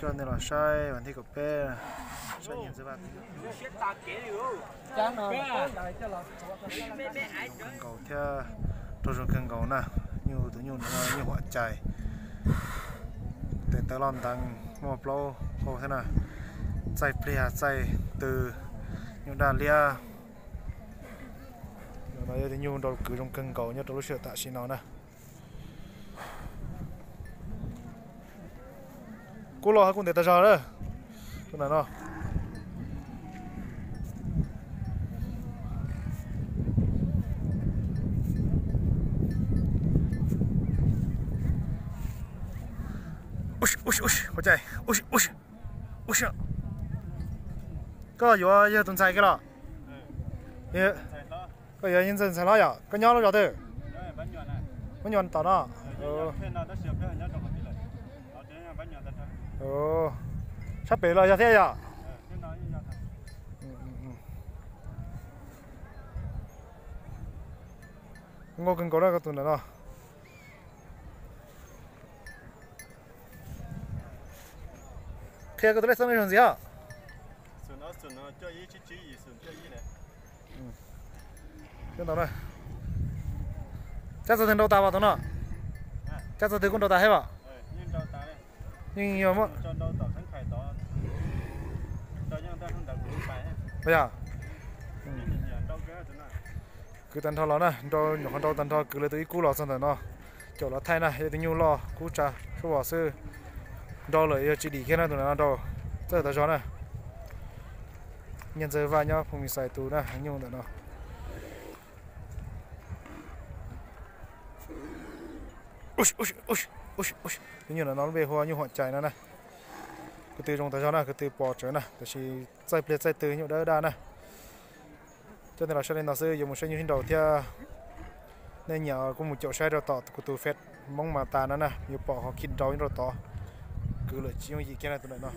cho nên là sai bản thi của pe sai nhiều thứ bạn cầu theo tôi dùng cần cầu nè nhiều thứ nhiều quả chạy để ta làm tăng một lâu cầu thế nào chạy plea chạy từ nhiều đàn lia nói thì nhiều đầu cứ trong cần cầu nhất tôi sẽ tạ xin nó nè cú lo cũng để ta ra đó cái này nó我在，个有东菜给了，也，个有认真菜了呀，个鸟了晓得，不鸟到哪？哦，吃白了晓得呀。我跟过来个东来了。开个都来上那种子呀。顺了，叫一去顺叫一来。听到了。这次等到打吧，懂了。这次等工到打还吧？人到打嘞。人要么。到到很快到。到样到很大不快。不呀。cứ tận thọ nó nè, cho nhỏ con trâu tận thọ cứ lấy tới cú lò xong rồi nó, chỗ nó thay nè, để nhiều lò cú trà, số bỏ sư, trâu lấy chỉ đi kia nè tụi nó trâu, tới tới chó nè, nhân giờ vào nhau, không bị xài tù nè, nhiều tụi nó, nhiều là nó về hoa như họ chạy nè nè, cái từ trong tới chó nè, cái từ bỏ trở nè, cái gì chạy plei chạy từ nhiều đỡ đa nè. Cho nên là sau này nó sẽ dùng một số những hình đầu theo nên nhờ có một chỗ sai rồi tỏ của tụi phết mong mà ta nó nè nhiều bỏ họ kinh trâu rồi tỏ cứ lợi chỉ gì cái này tụi nó